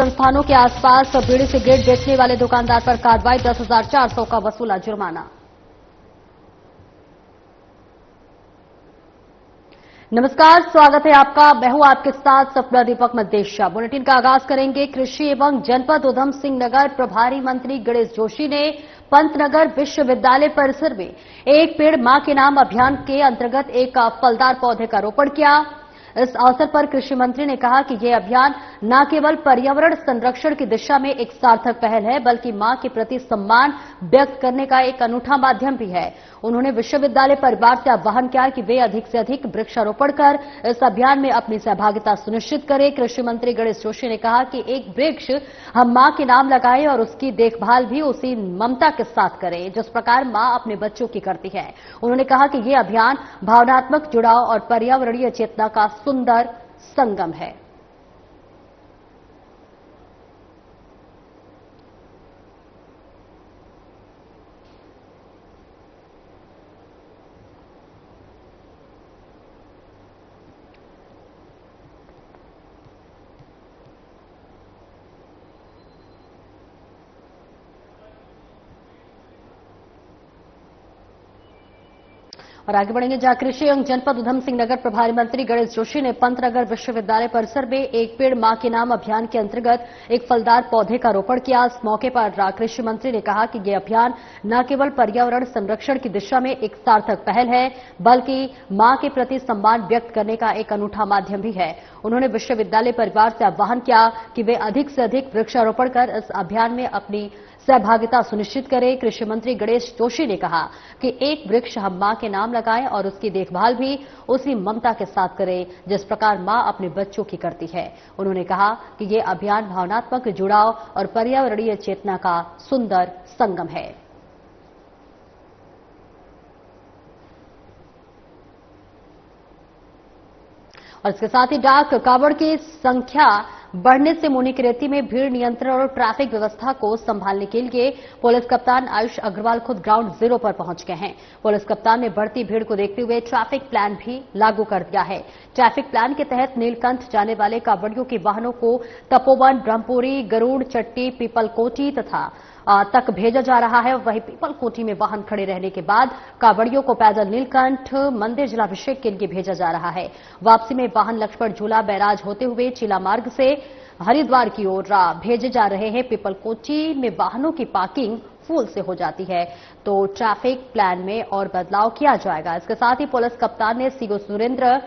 संस्थानों के आसपास बीड़ी सिगरेट बेचने वाले दुकानदार पर कार्रवाई, 10,400 का वसूला जुर्माना। नमस्कार, स्वागत है आपका। मैं हूं आपके साथ सपना दीपक मदेशिया। बुलेटिन का आगाज करेंगे। कृषि एवं जनपद उधम सिंह नगर प्रभारी मंत्री गणेश जोशी ने पंतनगर विश्वविद्यालय परिसर में एक पेड़ मां के नाम अभियान के अंतर्गत एक फलदार पौधे का रोपण किया। इस अवसर पर कृषि मंत्री ने कहा कि यह अभियान न केवल पर्यावरण संरक्षण की दिशा में एक सार्थक पहल है, बल्कि मां के प्रति सम्मान व्यक्त करने का एक अनूठा माध्यम भी है। उन्होंने विश्वविद्यालय परिवार से आह्वान किया कि वे अधिक से अधिक वृक्षारोपण कर इस अभियान में अपनी सहभागिता सुनिश्चित करें। कृषि मंत्री गणेश जोशी ने कहा कि एक वृक्ष हम मां के नाम लगाएं और उसकी देखभाल भी उसी ममता के साथ करें जिस प्रकार मां अपने बच्चों की करती है। उन्होंने कहा कि यह अभियान भावनात्मक जुड़ाव और पर्यावरणीय चेतना का सुंदर संगम है। और आगे बढ़ेंगे जहां कृषि एवं जनपद उधम सिंह नगर प्रभारी मंत्री गणेश जोशी ने पंतनगर विश्वविद्यालय परिसर में एक पेड़ मां के नाम अभियान के अंतर्गत एक फलदार पौधे का रोपण किया। इस मौके पर कृषि मंत्री ने कहा कि यह अभियान न केवल पर्यावरण संरक्षण की दिशा में एक सार्थक पहल है, बल्कि मां के प्रति सम्मान व्यक्त करने का एक अनूठा माध्यम भी है। उन्होंने विश्वविद्यालय परिवार से आह्वान किया कि वे अधिक से अधिक वृक्षारोपण कर इस अभियान में अपनी सहभागिता सुनिश्चित करें। कृषि मंत्री गणेश जोशी ने कहा कि एक वृक्ष हम मां के नाम लगाएं और उसकी देखभाल भी उसी ममता के साथ करें जिस प्रकार मां अपने बच्चों की करती है। उन्होंने कहा कि ये अभियान भावनात्मक जुड़ाव और पर्यावरणीय चेतना का सुंदर संगम है। और इसके साथ ही डाक कावड़ की संख्या बढ़ने से मुनिकरेती में भीड़ नियंत्रण और ट्रैफिक व्यवस्था को संभालने के लिए पुलिस कप्तान आयुष अग्रवाल खुद ग्राउंड जीरो पर पहुंच गए हैं। पुलिस कप्तान ने बढ़ती भीड़ को देखते हुए ट्रैफिक प्लान भी लागू कर दिया है। ट्रैफिक प्लान के तहत नीलकंठ जाने वाले कावड़ियों के वाहनों को तपोवन, ब्रह्मपुरी, गरुड़, चट्टी, पीपलकोटी तथा तक भेजा जा रहा है। वहीं पीपलकोटी में वाहन खड़े रहने के बाद कावड़ियों को पैदल नीलकंठ मंदिर जलाभिषेक के लिए भेजा जा रहा है। वापसी में वाहन लक्ष्मण झूला बैराज होते हुए चिला मार्ग से हरिद्वार की ओर भेजे जा रहे हैं। पीपलकोटी में वाहनों की पार्किंग फुल से हो जाती है तो ट्रैफिक प्लान में और बदलाव किया जाएगा। इसके साथ ही पुलिस कप्तान ने सीओ सुरेंद्र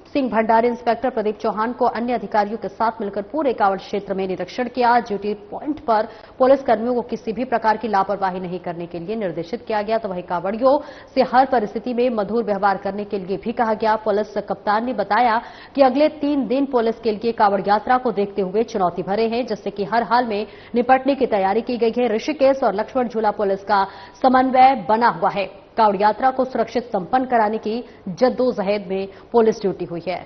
सिंह भंडारी, इंस्पेक्टर प्रदीप चौहान को अन्य अधिकारियों के साथ मिलकर पूरे कावड़ क्षेत्र में निरीक्षण किया। ड्यूटी पॉइंट पर पुलिस कर्मियों को किसी भी प्रकार की लापरवाही नहीं करने के लिए निर्देशित किया गया। तो वहीं कावड़ियों से हर परिस्थिति में मधुर व्यवहार करने के लिए भी कहा गया। पुलिस कप्तान ने बताया कि अगले 3 दिन पुलिस के लिए कावड़ यात्रा को देखते हुए चुनौती भरे हैं, जिससे कि हर हाल में निपटने की तैयारी की गई है। ऋषिकेश और लक्ष्मण झूला पुलिस का समन्वय बना हुआ है। कावड़ यात्रा को सुरक्षित संपन्न कराने की जद्दोजहद में पुलिस ड्यूटी हुई है।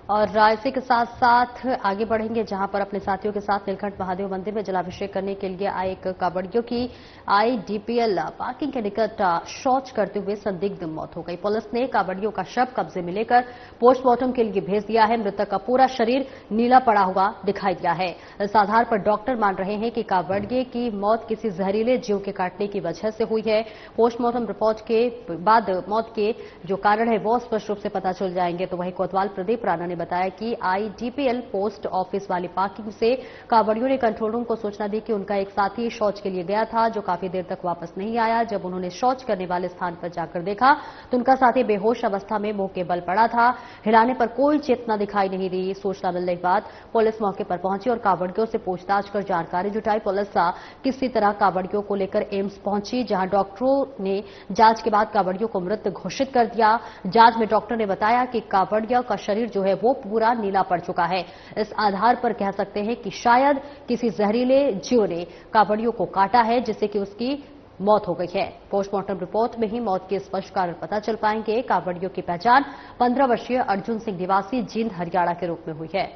और इसी के साथ साथ आगे बढ़ेंगे जहां पर अपने साथियों के साथ नीलकंठ महादेव मंदिर में जलाभिषेक करने के लिए आए एक कावड़ियों की आईडीपीएल पार्किंग के निकट शौच करते हुए संदिग्ध मौत हो गई। पुलिस ने कावड़ियों का शव कब्जे में लेकर पोस्टमार्टम के लिए भेज दिया है। मृतक का पूरा शरीर नीला पड़ा हुआ दिखाई दिया है। इस आधार पर डॉक्टर मान रहे हैं कि कावड़िये की मौत किसी जहरीले जीव के काटने की वजह से हुई है। पोस्टमार्टम रिपोर्ट के बाद मौत के जो कारण है वो स्पष्ट रूप से पता चल जाएंगे। तो वहीं कोतवाल प्रदीप राणा ने बताया कि आईडीपीएल पोस्ट ऑफिस वाली पार्किंग से कावड़ियों ने कंट्रोल रूम को सूचना दी कि उनका एक साथी शौच के लिए गया था जो काफी देर तक वापस नहीं आया। जब उन्होंने शौच करने वाले स्थान पर जाकर देखा तो उनका साथी बेहोश अवस्था में मुंह के बल पड़ा था। हिलाने पर कोई चेतना दिखाई नहीं दी। सूचना मिलने के बाद पुलिस मौके पर पहुंची और कावड़ियों से पूछताछ कर जानकारी जुटाई। पुलिस किसी तरह कावड़ियों को लेकर एम्स पहुंची, जहां डॉक्टरों ने जांच के बाद कावड़ियों को मृत घोषित कर दिया। जांच में डॉक्टर ने बताया कि कावड़िया का शरीर जो है वो पूरा नीला पड़ चुका है। इस आधार पर कह सकते हैं कि शायद किसी जहरीले जीव ने कावड़ियों को काटा है जिससे कि उसकी मौत हो गई है। पोस्टमार्टम रिपोर्ट में ही मौत के स्पष्ट कारण पता चल पाएंगे। कावड़ियों की पहचान 15 वर्षीय अर्जुन सिंह निवासी जींद हरियाणा के रूप में हुई है।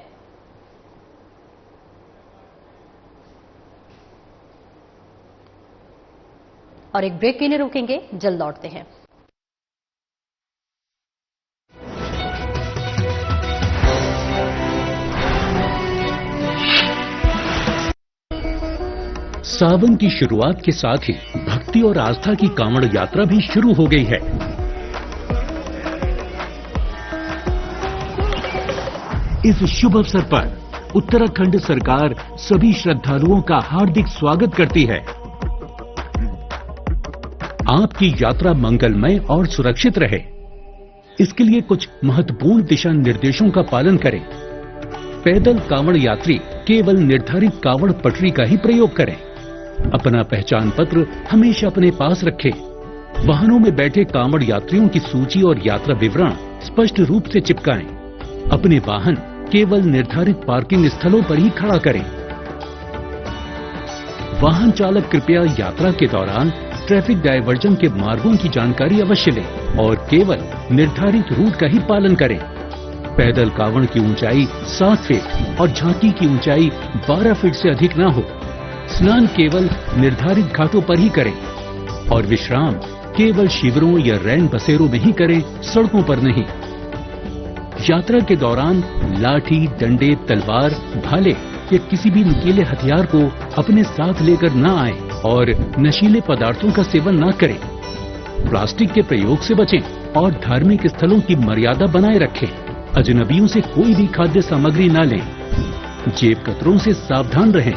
और एक ब्रेक के लिए रुकेंगे, जल्द लौटते हैं। सावन की शुरुआत के साथ ही भक्ति और आस्था की कांवड़ यात्रा भी शुरू हो गई है। इस शुभ अवसर पर उत्तराखंड सरकार सभी श्रद्धालुओं का हार्दिक स्वागत करती है। आपकी यात्रा मंगलमय और सुरक्षित रहे, इसके लिए कुछ महत्वपूर्ण दिशा निर्देशों का पालन करें। पैदल कांवड़ यात्री केवल निर्धारित कांवड़ पटरी का ही प्रयोग करें। अपना पहचान पत्र हमेशा अपने पास रखें। वाहनों में बैठे कांवड़ यात्रियों की सूची और यात्रा विवरण स्पष्ट रूप से चिपकाएं। अपने वाहन केवल निर्धारित पार्किंग स्थलों पर ही खड़ा करें। वाहन चालक कृपया यात्रा के दौरान ट्रैफिक डायवर्जन के मार्गों की जानकारी अवश्य लें और केवल निर्धारित रूट का ही पालन करें। पैदल कांवड़ की ऊंचाई 7 फीट और झांकी की ऊंचाई 12 फीट से अधिक न हो। स्नान केवल निर्धारित घाटों पर ही करें और विश्राम केवल शिविरों या रैन बसेरों में ही करें, सड़कों पर नहीं। यात्रा के दौरान लाठी, डंडे, तलवार, भाले या किसी भी नुकीले हथियार को अपने साथ लेकर न आए और नशीले पदार्थों का सेवन न करें। प्लास्टिक के प्रयोग से बचें और धार्मिक स्थलों की मर्यादा बनाए रखें। अजनबियों से कोई भी खाद्य सामग्री न लें। जेब कतरों से सावधान रहें।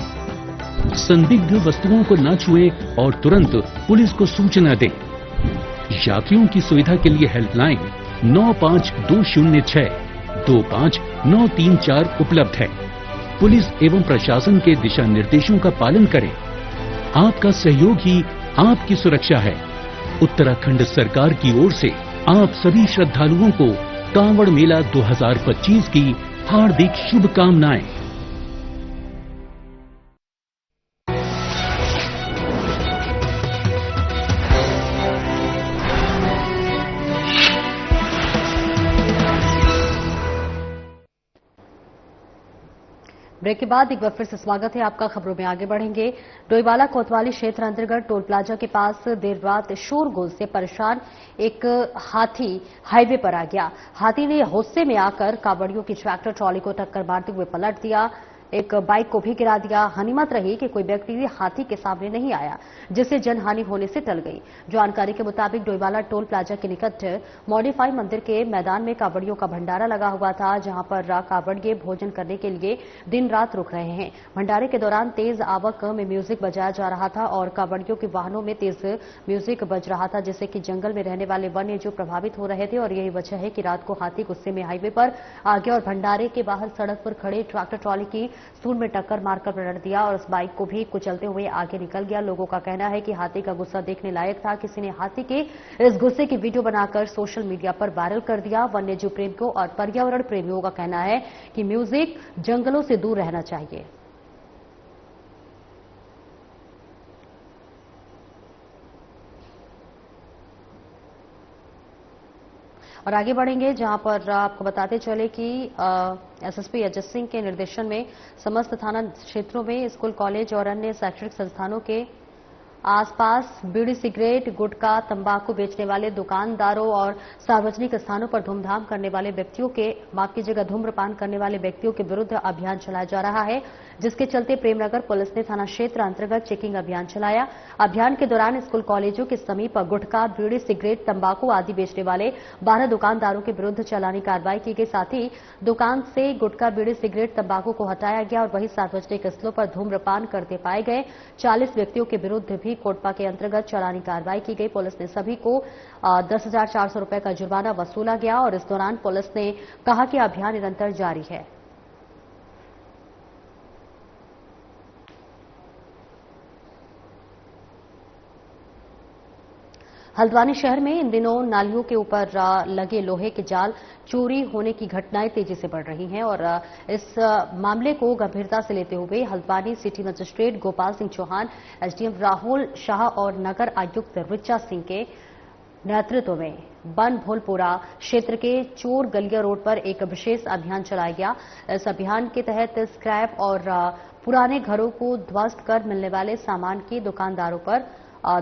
संदिग्ध वस्तुओं को न छुएं और तुरंत पुलिस को सूचना दें। यात्रियों की सुविधा के लिए हेल्पलाइन 9520625934 उपलब्ध है। पुलिस एवं प्रशासन के दिशा निर्देशों का पालन करें। आपका सहयोग ही आपकी सुरक्षा है। उत्तराखंड सरकार की ओर से आप सभी श्रद्धालुओं को कांवड़ मेला 2025 की हार्दिक शुभकामनाएं। ब्रेक के बाद एक बार फिर से स्वागत है आपका। खबरों में आगे बढ़ेंगे। डोईवाला कोतवाली क्षेत्र अंतर्गत टोल प्लाजा के पास देर रात शोरगुल से परेशान एक हाथी हाईवे पर आ गया। हाथी ने गुस्से में आकर कांवड़ियों की ट्रैक्टर ट्रॉली को टक्कर मारते हुए पलट दिया। एक बाइक को भी गिरा दिया। हनीमत रही कि कोई व्यक्ति हाथी के सामने नहीं आया, जिससे जनहानि होने से टल गई। जानकारी के मुताबिक डोईवाला टोल प्लाजा के निकट मॉडिफाई मंदिर के मैदान में कांवड़ियों का भंडारा लगा हुआ था, जहां पर कांवड़िये भोजन करने के लिए दिन रात रुक रहे हैं। भंडारे के दौरान तेज आवक में म्यूजिक बजाया जा रहा था और कांवड़ियों के वाहनों में तेज म्यूजिक बज रहा था, जिससे कि जंगल में रहने वाले वन्य जीव प्रभावित हो रहे थे। और यही वजह है कि रात को हाथी गुस्से में हाईवे पर आ गया और भंडारे के बाहर सड़क पर खड़े ट्रैक्टर ट्रॉली की सूंड में टक्कर मारकर पलट दिया और उस बाइक को भी कुचलते हुए आगे निकल गया। लोगों का कहना है कि हाथी का गुस्सा देखने लायक था। किसी ने हाथी के इस गुस्से की वीडियो बनाकर सोशल मीडिया पर वायरल कर दिया। वन्यजीव प्रेमियों और पर्यावरण प्रेमियों का कहना है कि म्यूजिक जंगलों से दूर रहना चाहिए। और आगे बढ़ेंगे, जहां पर आपको बताते चले कि एसएसपी अजय सिंह के निर्देशन में समस्त थाना क्षेत्रों में स्कूल, कॉलेज और अन्य शैक्षणिक संस्थानों के आसपास बीड़ी, सिगरेट, गुटखा, तंबाकू बेचने वाले दुकानदारों और सार्वजनिक स्थानों पर धूमधाम करने वाले व्यक्तियों के धूम्रपान करने वाले व्यक्तियों के विरुद्ध अभियान चलाया जा रहा है, जिसके चलते प्रेमनगर पुलिस ने थाना क्षेत्र अंतर्गत चेकिंग अभियान चलाया। अभियान के दौरान स्कूल, कॉलेजों के समीप गुटखा, बीड़ी, सिगरेट, तंबाकू आदि बेचने वाले 12 दुकानदारों के विरुद्ध चालानी कार्रवाई की गई। साथ ही दुकान से गुटखा, बीड़ी, सिगरेट, तंबाकू को हटाया गया और वही सार्वजनिक स्थलों पर धूम्रपान करते पाए गए 40 व्यक्तियों के विरुद्ध भी कोटपा के अंतर्गत चालानी कार्रवाई की गई। पुलिस ने सभी को 10,400 रुपए का जुर्माना वसूला गया और इस दौरान पुलिस ने कहा कि अभियान निरंतर जारी है। हल्द्वानी शहर में इन दिनों नालियों के ऊपर लगे लोहे के जाल चोरी होने की घटनाएं तेजी से बढ़ रही हैं और इस मामले को गंभीरता से लेते हुए Haldwani city magistrate Gopal Singh Chauhan, SDM Rahul Shah और नगर आयुक्त ऋचा सिंह के नेतृत्व में बन भोलपुरा क्षेत्र के चोर गलिया रोड पर एक विशेष अभियान चलाया गया। इस अभियान के तहत स्क्रैप और पुराने घरों को ध्वस्त कर मिलने वाले सामान की दुकानदारों पर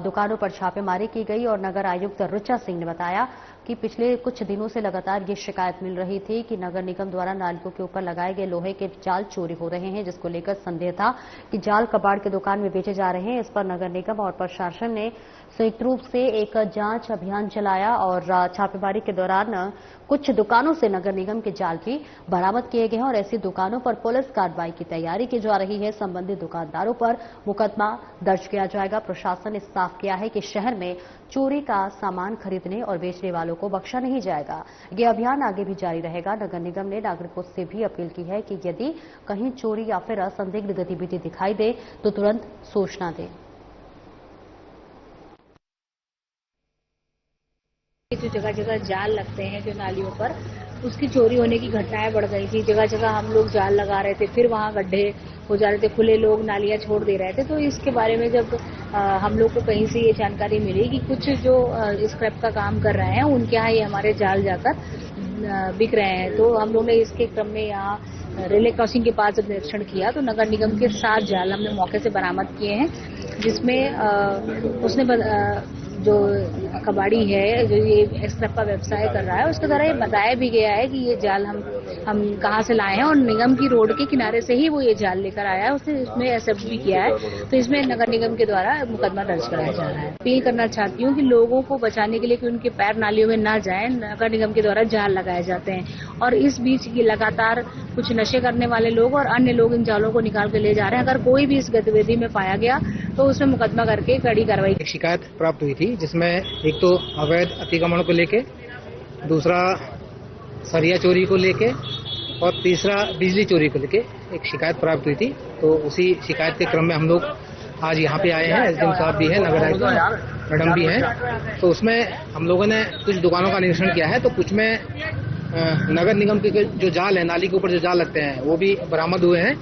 दुकानों पर छापेमारी की गई और नगर आयुक्त ऋचा सिंह ने बताया कि पिछले कुछ दिनों से लगातार ये शिकायत मिल रही थी कि नगर निगम द्वारा नालियों के ऊपर लगाए गए लोहे के जाल चोरी हो रहे हैं, जिसको लेकर संदेह था कि जाल कबाड़ के दुकान में बेचे जा रहे हैं। इस पर नगर निगम और प्रशासन ने संयुक्त रूप से एक जांच अभियान चलाया और छापेमारी के दौरान कुछ दुकानों से नगर निगम के जाल भी बरामद किए गए हैं और ऐसी दुकानों पर पुलिस कार्रवाई की तैयारी की जा रही है। संबंधित दुकानदारों पर मुकदमा दर्ज किया जाएगा। प्रशासन ने साफ किया है कि शहर में चोरी का सामान खरीदने और बेचने वालों को बख्शा नहीं जाएगा। ये अभियान आगे भी जारी रहेगा। नगर निगम ने नागरिकों से भी अपील की है कि यदि कहीं चोरी या फिर असंदिग्ध गतिविधि दिखाई दे तो तुरंत सूचना दें। जो जगह जगह जाल लगते हैं जो नालियों पर, उसकी चोरी होने की घटनाएं बढ़ गई थी। जगह जगह हम लोग जाल लगा रहे थे, फिर वहां गड्ढे हो जा रहे थे, खुले लोग नालियां छोड़ दे रहे थे। तो इसके बारे में जब हम लोग को कहीं से ये जानकारी मिली कि कुछ जो स्क्रैप का काम कर रहे हैं उनके यहाँ ये हमारे जाल जाकर बिक रहे हैं, तो हम लोग ने इसके क्रम में यहाँ रेलवे क्रॉसिंग के पास जब निरीक्षण किया तो नगर निगम के 7 जाल हमने मौके से बरामद किए हैं, जिसमें उसने जो कबाड़ी है जो ये स्क्रैप का व्यवसाय कर रहा है उसके द्वारा ये बताया भी गया है कि ये जाल हम कहाँ से लाए हैं और निगम की रोड के किनारे से ही वो ये जाल लेकर आया है। उसने इसमें एक्सेप्ट भी किया है, तो इसमें नगर निगम के द्वारा मुकदमा दर्ज कराया जा रहा है। अपील करना चाहती हूँ कि लोगों को बचाने के लिए कि उनके पैर नालियों में ना जाए, नगर निगम के द्वारा जाल लगाए जाते हैं और इस बीच ये लगातार कुछ नशे करने वाले लोग और अन्य लोग इन जालों को निकाल के ले जा रहे हैं। अगर कोई भी इस गतिविधि में पाया गया तो उसमें मुकदमा करके कड़ी कार्रवाई। एक शिकायत प्राप्त हुई थी जिसमें एक तो अवैध अतिक्रमण को लेके, दूसरा सरिया चोरी को लेके और तीसरा बिजली चोरी को लेके एक शिकायत प्राप्त हुई थी। तो उसी शिकायत के क्रम में हम लोग आज यहाँ पे आए हैं। एसडीएम साहब भी है, नगर आयुक्त मैडम भी हैं। तो उसमें हम लोगों ने कुछ दुकानों का निरीक्षण किया है, तो कुछ में नगर निगम के जो जाल है, नाली के ऊपर जो जाल लगते हैं वो भी बरामद हुए हैं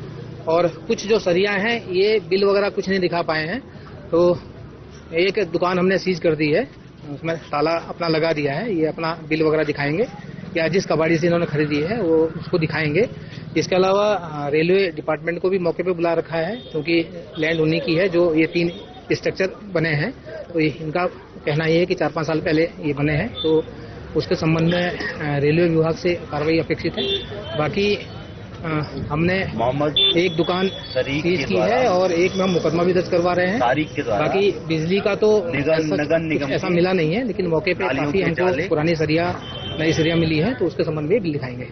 और कुछ जो सरिया हैं ये बिल वगैरह कुछ नहीं दिखा पाए हैं। तो एक दुकान हमने सीज कर दी है, उसमें ताला अपना लगा दिया है। ये अपना बिल वगैरह दिखाएंगे या जिस कबाड़ी से इन्होंने खरीदी है वो उसको दिखाएंगे। इसके अलावा रेलवे डिपार्टमेंट को भी मौके पे बुला रखा है, क्योंकि लैंड उन्हीं की है जो ये 3 स्ट्रक्चर बने हैं। तो इनका कहना ये है कि 4-5 साल पहले ये बने हैं, तो उसके संबंध में रेलवे विभाग से कार्रवाई अपेक्षित है। बाकी हमने एक दुकान सीज की है और एक में हम मुकदमा भी दर्ज करवा रहे हैं। बाकी बिजली का तो नगर निगम ऐसा मिला नहीं है, लेकिन मौके पे काफी हमको पुरानी सरिया नई सरिया मिली है, तो उसके संबंध में बिल दिखाएंगे।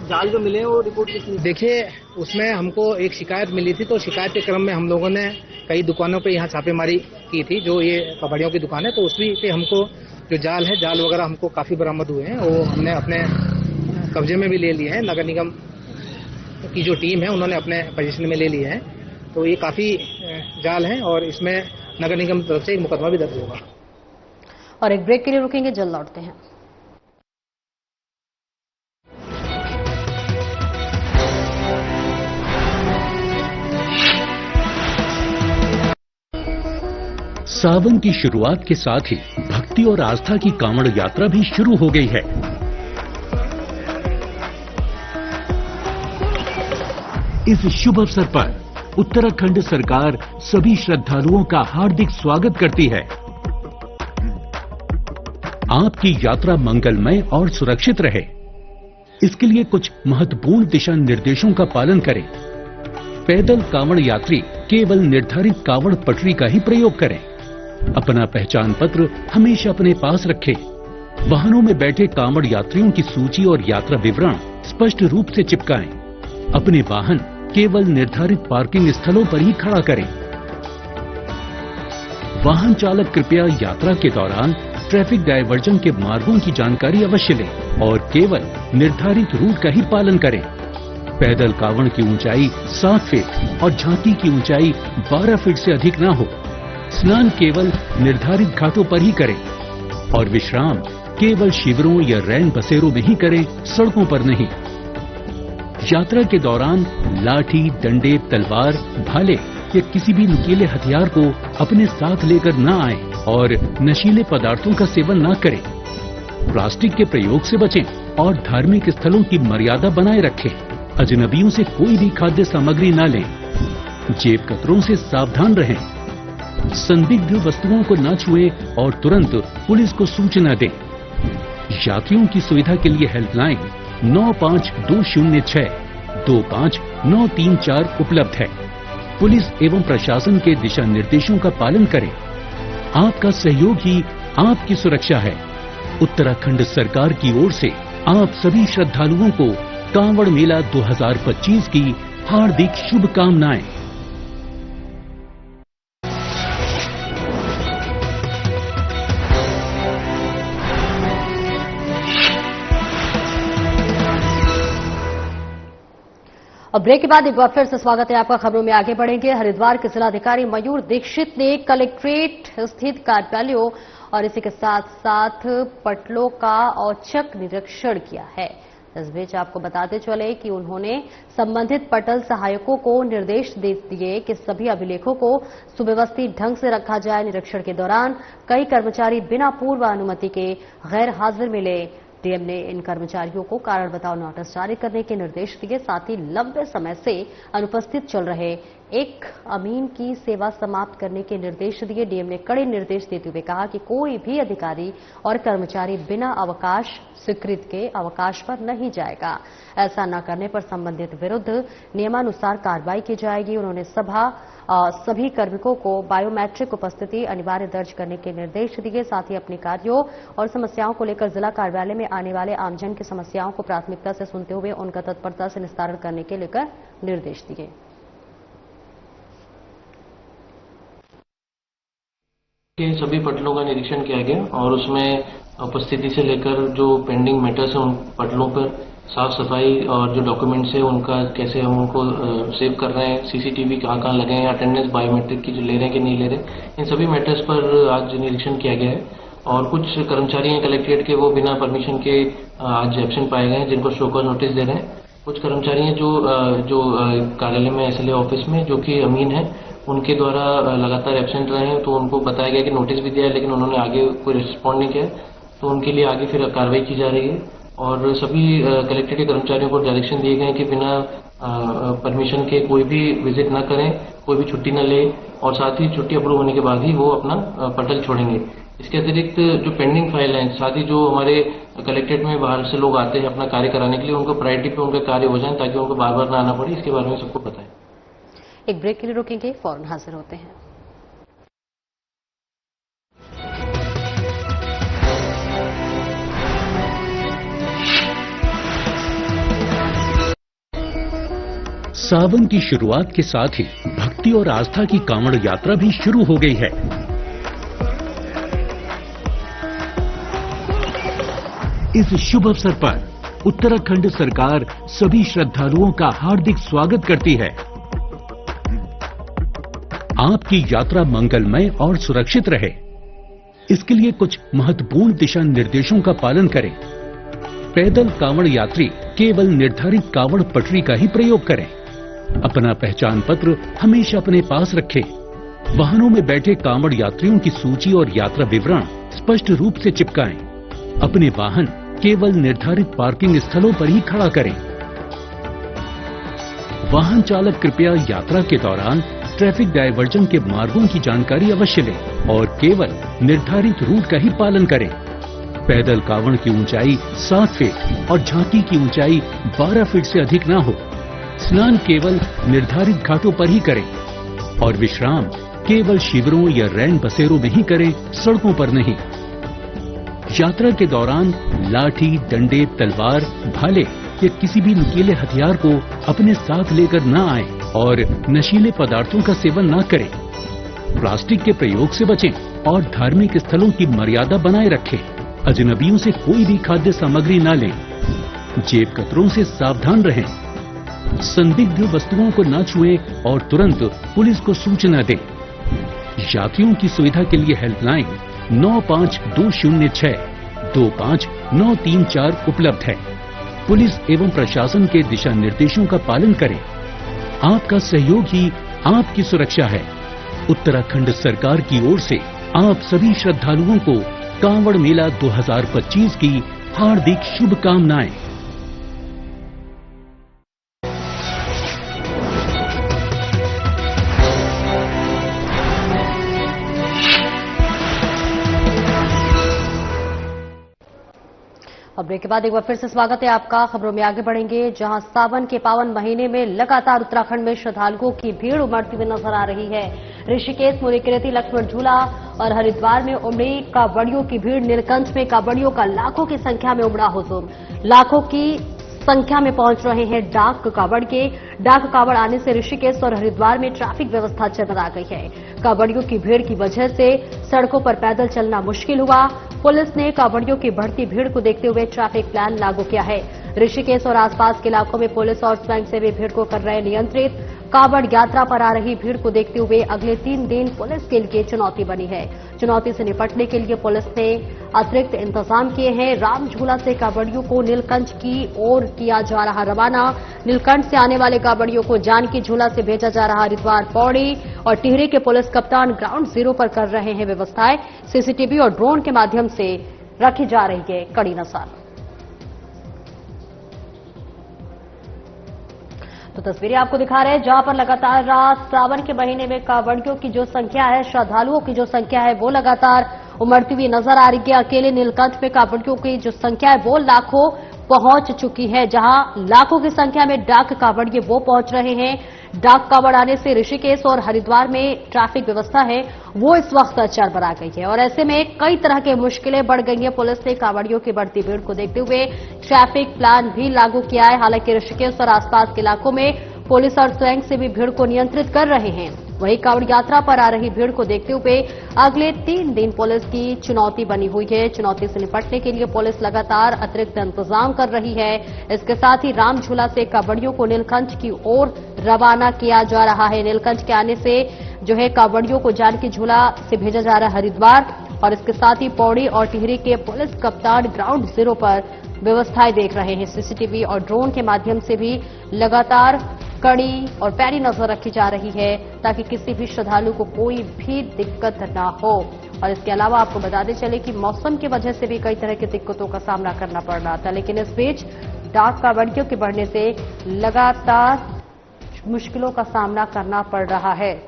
जाल जो मिले वो रिपोर्ट किसने? देखिए, उसमें हमको एक शिकायत मिली थी, तो शिकायत के क्रम में हम लोगों ने कई दुकानों पे यहाँ छापेमारी की थी, जो ये कबाड़ियों की दुकान है। तो उसी पे हमको जो जाल है, जाल वगैरह हमको काफी बरामद हुए हैं, वो हमने अपने कब्जे में भी ले लिए हैं। नगर निगम की जो टीम है उन्होंने अपने पोजीशन में ले लिए हैं। तो ये काफी जाल हैं और इसमें नगर निगम की तरफ से एक मुकदमा भी दर्ज होगा। और एक ब्रेक के लिए रुकेंगे, जल्द लौटते हैं। सावन की शुरुआत के साथ ही भक्ति और आस्था की कांवड़ यात्रा भी शुरू हो गई है। इस शुभ अवसर पर उत्तराखंड सरकार सभी श्रद्धालुओं का हार्दिक स्वागत करती है। आपकी यात्रा मंगलमय और सुरक्षित रहे, इसके लिए कुछ महत्वपूर्ण दिशा निर्देशों का पालन करें। पैदल कांवड़ यात्री केवल निर्धारित कांवड़ पटरी का ही प्रयोग करें। अपना पहचान पत्र हमेशा अपने पास रखें। वाहनों में बैठे कांवड़ यात्रियों की सूची और यात्रा विवरण स्पष्ट रूप से चिपकाएं। अपने वाहन केवल निर्धारित पार्किंग स्थलों पर ही खड़ा करें। वाहन चालक कृपया यात्रा के दौरान ट्रैफिक डायवर्जन के मार्गों की जानकारी अवश्य लें और केवल निर्धारित रूट का ही पालन करें। पैदल कांवड़ की ऊंचाई 7 फीट और झांकी की ऊंचाई 12 फीट से अधिक न हो। स्नान केवल निर्धारित घाटों पर ही करें और विश्राम केवल शिविरों या रैन बसेरों में ही करें, सड़कों पर नहीं। यात्रा के दौरान लाठी, डंडे, तलवार, भाले या किसी भी नुकीले हथियार को अपने साथ लेकर न आएं और नशीले पदार्थों का सेवन न करें। प्लास्टिक के प्रयोग से बचें और धार्मिक स्थलों की मर्यादा बनाए रखें। अजनबियों से कोई भी खाद्य सामग्री न लें। जेब कतरों से सावधान रहें। संदिग्ध वस्तुओं को न छुएं और तुरंत पुलिस को सूचना दें। यात्रियों की सुविधा के लिए हेल्पलाइन 9520625934 उपलब्ध है। पुलिस एवं प्रशासन के दिशा निर्देशों का पालन करें। आपका सहयोग ही आपकी सुरक्षा है। उत्तराखंड सरकार की ओर से आप सभी श्रद्धालुओं को कांवड़ मेला 2025 की हार्दिक शुभकामनाएं। अब ब्रेक के बाद एक बार फिर से स्वागत है आपका। खबरों में आगे बढ़ेंगे। हरिद्वार के जिलाधिकारी मयूर दीक्षित ने कलेक्ट्रेट स्थित कार्यालयों और इसी के साथ साथ पटलों का औचक निरीक्षण किया है। इस बीच आपको बताते चले कि उन्होंने संबंधित पटल सहायकों को निर्देश दे दिए कि सभी अभिलेखों को सुव्यवस्थित ढंग से रखा जाए। निरीक्षण के दौरान कई कर्मचारी बिना पूर्व अनुमति के गैर हाजिर मिले। डीएम ने इन कर्मचारियों को कारण बताओ नोटिस जारी करने के निर्देश दिए। साथ ही लंबे समय से अनुपस्थित चल रहे एक अमीन की सेवा समाप्त करने के निर्देश दिए। डीएम ने कड़े निर्देश देते हुए कहा कि कोई भी अधिकारी और कर्मचारी बिना अवकाश स्वीकृत के अवकाश पर नहीं जाएगा। ऐसा न करने पर संबंधित विरुद्ध नियमानुसार कार्रवाई की जाएगी। उन्होंने सभी कार्मिकों को बायोमेट्रिक उपस्थिति अनिवार्य दर्ज करने के निर्देश दिए। साथ ही अपने कार्यों और समस्याओं को लेकर जिला कार्यालय में आने वाले आमजन की समस्याओं को प्राथमिकता से सुनते हुए उनका तत्परता से निस्तारण करने के लेकर निर्देश दिए। सभी पटलों का निरीक्षण किया गया और उसमें उपस्थिति से लेकर जो पेंडिंग मैटर्स है उन पटलों पर साफ सफाई और जो डॉक्यूमेंट्स है उनका कैसे हम उनको सेव कर रहे हैं, सीसीटीवी कहाँ लगे हैं, अटेंडेंस बायोमेट्रिक की जो ले रहे हैं कि नहीं ले रहे, इन सभी मैटर्स पर आज निरीक्षण किया गया है। और कुछ कर्मचारी हैं कलेक्ट्रेट के, वो बिना परमिशन के आज एब्सेंट पाए गए हैं, जिनको शो कॉज नोटिस दे रहे हैं। कुछ कर्मचारी हैं जो कार्यालय में एसएलए ऑफिस में जो कि अमीन है, उनके द्वारा लगातार एब्सेंट रहे हैं, तो उनको बताया गया कि नोटिस भी दिया है लेकिन उन्होंने आगे कोई रिस्पॉन्ड नहीं किया, तो उनके लिए आगे फिर कार्रवाई की जा रही है। और सभी कलेक्ट्रेट के कर्मचारियों को डायरेक्शन दिए गए कि बिना परमिशन के कोई भी विजिट न करें, कोई भी छुट्टी न ले और साथ ही छुट्टी अप्रूव होने के बाद ही वो अपना पटल छोड़ेंगे। इसके अतिरिक्त जो पेंडिंग फाइल है, साथ ही जो हमारे कलेक्ट्रेट में बाहर से लोग आते हैं अपना कार्य कराने के लिए, उनको प्रायोरिटी पे उनका कार्य हो जाए ताकि उनको बार बार न आना पड़े। इसके बारे में सबको पता है। एक ब्रेक के लिए रुकेंगे, फौरन हाजिर होते हैं। सावन की शुरुआत के साथ ही भक्ति और आस्था की कांवड़ यात्रा भी शुरू हो गई है। इस शुभ अवसर पर उत्तराखंड सरकार सभी श्रद्धालुओं का हार्दिक स्वागत करती है। आपकी यात्रा मंगलमय और सुरक्षित रहे, इसके लिए कुछ महत्वपूर्ण दिशा निर्देशों का पालन करें। पैदल कांवड़ यात्री केवल निर्धारित कांवड़ पटरी का ही प्रयोग करें। अपना पहचान पत्र हमेशा अपने पास रखें। वाहनों में बैठे कांवड़ यात्रियों की सूची और यात्रा विवरण स्पष्ट रूप से चिपकाएं। अपने वाहन केवल निर्धारित पार्किंग स्थलों पर ही खड़ा करें। वाहन चालक कृपया यात्रा के दौरान ट्रैफिक डायवर्जन के मार्गों की जानकारी अवश्य लें और केवल निर्धारित रूट का ही पालन करें। पैदल कांवड़ की ऊंचाई 7 फीट और झांकी की ऊंचाई 12 फीट से अधिक ना हो। स्नान केवल निर्धारित घाटों पर ही करें और विश्राम केवल शिविरों या रैन बसेरों में ही करें, सड़कों पर नहीं। यात्रा के दौरान लाठी, डंडे, तलवार, भाले या किसी भी नुकीले हथियार को अपने साथ लेकर न आए और नशीले पदार्थों का सेवन न करें। प्लास्टिक के प्रयोग से बचें और धार्मिक स्थलों की मर्यादा बनाए रखें। अजनबियों से कोई भी खाद्य सामग्री न लें। जेब कतरों से सावधान रहें। संदिग्ध वस्तुओं को न छुएं और तुरंत पुलिस को सूचना दें। यात्रियों की सुविधा के लिए हेल्पलाइन 9520625934 उपलब्ध है। पुलिस एवं प्रशासन के दिशा निर्देशों का पालन करें। आपका सहयोग ही आपकी सुरक्षा है। उत्तराखंड सरकार की ओर से आप सभी श्रद्धालुओं को कांवड़ मेला 2025 की हार्दिक शुभकामनाएं। और ब्रेक के बाद एक बार फिर से स्वागत है आपका। खबरों में आगे बढ़ेंगे, जहां सावन के पावन महीने में लगातार उत्तराखंड में श्रद्धालुओं की भीड़ उमड़ती हुई नजर आ रही है। ऋषिकेश, मुनिकीर्ति, लक्ष्मण झूला और हरिद्वार में उमड़ी कांवड़ियों की भीड़। नीलकंठ में कांवड़ियों का लाखों की संख्या में उमड़ा हुजूम। लाखों की संख्या में पहुंच रहे हैं डाक कांवड़ के। डाक कांवड़ आने से ऋषिकेश और हरिद्वार में ट्रैफिक व्यवस्था चरमरा गई है। कांवड़ियों की भीड़ की वजह से सड़कों पर पैदल चलना मुश्किल हुआ। पुलिस ने कांवड़ियों की बढ़ती भीड़ को देखते हुए ट्रैफिक प्लान लागू किया है। ऋषिकेश और आसपास के इलाकों में पुलिस और स्वयंसेवी भीड़ को कर रहे नियंत्रित। कांवड़ यात्रा पर आ रही भीड़ को देखते हुए अगले 3 दिन पुलिस के लिए चुनौती बनी है। चुनौती से निपटने के लिए पुलिस ने अतिरिक्त इंतजाम किए हैं। राम झूला से कांवड़ियों को नीलकंठ की ओर किया जा रहा रवाना। नीलकंठ से आने वाले कांवड़ियों को जानकी झूला से भेजा जा रहा हरिद्वार पौड़ी और टिहरी के पुलिस कप्तान ग्राउंड जीरो पर कर रहे हैं व्यवस्थाएं। सीसीटीवी और ड्रोन के माध्यम से रखी जा रही है कड़ी नजर। तो तस्वीरें आपको दिखा रहे हैं, जहां पर लगातार सावन के महीने में कांवड़ियों की जो संख्या है, श्रद्धालुओं की जो संख्या है, वो लगातार उमड़ती हुई नजर आ रही है। अकेले नीलकंठ में कांवड़ियों की जो संख्या है वो लाखों पहुंच चुकी है। जहां लाखों की संख्या में डाक कांवड़िए वो पहुंच रहे हैं। डाक कांवड़ आने से ऋषिकेश और हरिद्वार में ट्रैफिक व्यवस्था है वो इस वक्त चरमरा गई है और ऐसे में कई तरह की मुश्किलें बढ़ गई हैं। पुलिस ने कांवड़ियों की बढ़ती भीड़ को देखते हुए ट्रैफिक प्लान भी लागू किया है। हालांकि ऋषिकेश और आसपास के इलाकों में पुलिस और स्वयंसेवी भीड़ को नियंत्रित कर रहे हैं। वहीं कांवड़ यात्रा पर आ रही भीड़ को देखते हुए अगले 3 दिन पुलिस की चुनौती बनी हुई है। चुनौती से निपटने के लिए पुलिस लगातार अतिरिक्त इंतजाम कर रही है। इसके साथ ही राम झूला से कांवड़ियों को नीलकंठ की ओर रवाना किया जा रहा है। नीलकंठ के आने से जो है कांवड़ियों को जानकी झूला से भेजा जा रहा है हरिद्वार और इसके साथ ही पौड़ी और टिहरी के पुलिस कप्तान ग्राउंड जीरो पर व्यवस्थाएं देख रहे हैं। सीसीटीवी और ड्रोन के माध्यम से भी लगातार कड़ी और पैनी नजर रखी जा रही है ताकि किसी भी श्रद्धालु को कोई भी दिक्कत न हो। और इसके अलावा आपको बताते चले कि मौसम की वजह से भी कई तरह की दिक्कतों का सामना करना पड़ रहा था, लेकिन इस बीच डाक कांवड़ियों के बढ़ने से लगातार मुश्किलों का सामना करना पड़ रहा है।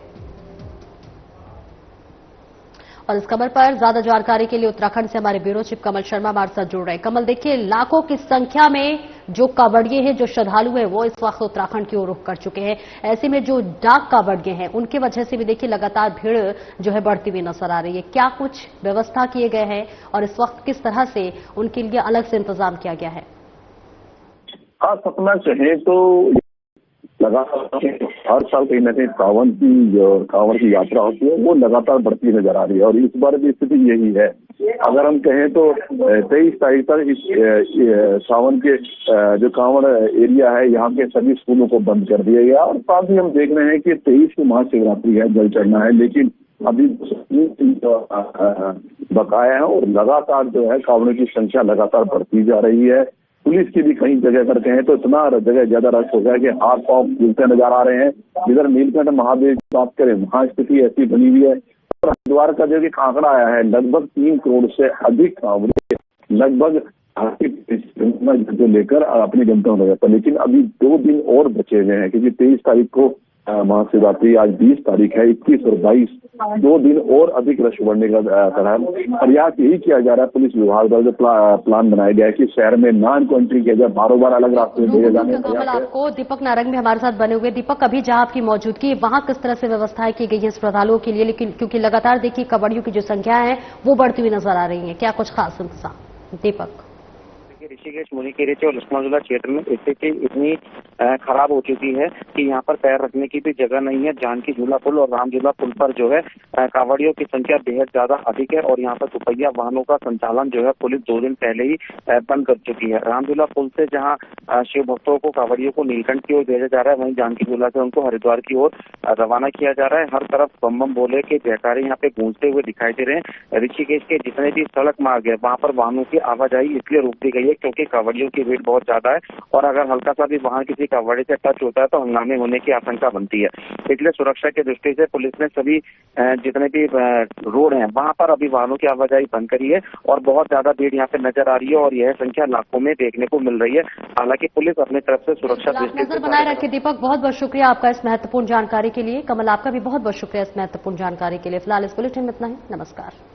और इस खबर पर ज्यादा जानकारी के लिए उत्तराखंड से हमारे ब्यूरो चीफ कमल शर्मा हमारे साथ जुड़ रहे हैं। कमल, देखिए लाखों की संख्या में जो कांवड़िए हैं, जो श्रद्धालु हैं, वो इस वक्त उत्तराखंड की ओर रुख कर चुके हैं। ऐसे में जो डाक कांवड़िए हैं उनकी वजह से भी देखिए लगातार भीड़ जो है बढ़ती हुई नजर आ रही है। क्या कुछ व्यवस्था किए गए हैं और इस वक्त किस तरह से उनके लिए अलग से इंतजाम किया गया है? हाँ, सपना कहें तो लगातार हर साल कहीं ना कहीं कांवड़ की यात्रा होती है वो लगातार बढ़ती नजर आ रही है और इस बार भी स्थिति यही है। अगर हम कहें तो 23 तारीख तक इस सावन के जो कांवड़ एरिया है यहाँ के सभी स्कूलों को बंद कर दिया गया और साथ ही हम देख रहे हैं कि 23 को महाशिवरात्रि है, जल चढ़ना है, लेकिन अभी बकाया है और लगातार जो है कांवड़ों की संख्या लगातार बढ़ती जा रही है। पुलिस की भी कई जगह करते हैं तो इतना जगह ज्यादा रश हो गया कि हाथ पांव फूलते नजर आ रहे हैं। इधर नीलकंठ महादेव की बात करें, वहां स्थिति ऐसी बनी हुई है। और हरिद्वार का जो कि आंकड़ा आया है, लगभग 3 करोड़ से अधिक कांवड़िए लगभग जो लेकर अपनी गंतव्य हो जाता है। लेकिन अभी 2 दिन और बचे हुए हैं क्योंकि 23 तारीख को महाशिवरात्रि, आज 20 तारीख है, 21 और 22 2 दिन और अधिक रश बढ़ने का तरह है। और यहाँ यही किया जा रहा है, पुलिस विभाग द्वारा जो प्लान बनाया गया है कि शहर में नॉन एंट्री किया जाए, बार अलग रास्ते भेजे जाने। आपको दीपक नारंग भी हमारे साथ बने हुए। दीपक, अभी जहां आपकी मौजूदगी वहां किस तरह से व्यवस्थाएं की गई है श्रद्धालुओं के लिए, लेकिन क्योंकि लगातार देखिए कांवड़ियों की जो संख्या है वो बढ़ती हुई नजर आ रही है, क्या कुछ खास इंतजाम? दीपक, ऋषिकेश, मुनिकीर्ति और लक्ष्मण झूला क्षेत्र में स्थिति इतनी खराब हो चुकी है कि यहाँ पर पैर रखने की भी जगह नहीं है। जानकी झूला पुल और राम झूला पुल पर जो है कांवड़ियों की संख्या बेहद ज्यादा अधिक है और यहाँ पर दुपहिया वाहनों का संचालन जो है पुलिस 2 दिन पहले ही बंद कर चुकी है। राम झूला पुल से जहाँ शिव भक्तों को कांवड़ियों को नीलकंठ की ओर भेजा जा रहा है, वहीं जानकी झूला से उनको हरिद्वार की ओर रवाना किया जा रहा है। हर तरफ बम बम बोले के जयकारे यहाँ पे गूंजते हुए दिखाई दे रहे हैं। ऋषिकेश के जितने भी सड़क मार्ग है वहाँ पर वाहनों की आवाजाही इसलिए रोक दी गई है क्योंकि कांवड़ियों की भीड़ बहुत ज्यादा है और अगर हल्का सा भी वहां किसी कांवड़े से टच होता है तो हंगामे होने की आशंका बनती है। इसलिए सुरक्षा की दृष्टि से पुलिस ने सभी जितने भी रोड हैं वहां पर अभी वाहनों की आवाजाही बंद करी है और बहुत ज्यादा भीड़ यहाँ पे नजर आ रही है और यह संख्या लाखों में देखने को मिल रही है। हालांकि पुलिस अपनी तरफ से सुरक्षा दृष्टि से बनाए रखे। दीपक, बहुत बहुत शुक्रिया आपका इस महत्वपूर्ण जानकारी के लिए। कमल, आपका भी बहुत बहुत शुक्रिया इस महत्वपूर्ण जानकारी के लिए। फिलहाल इस बुलेटिन में इतना ही। नमस्कार।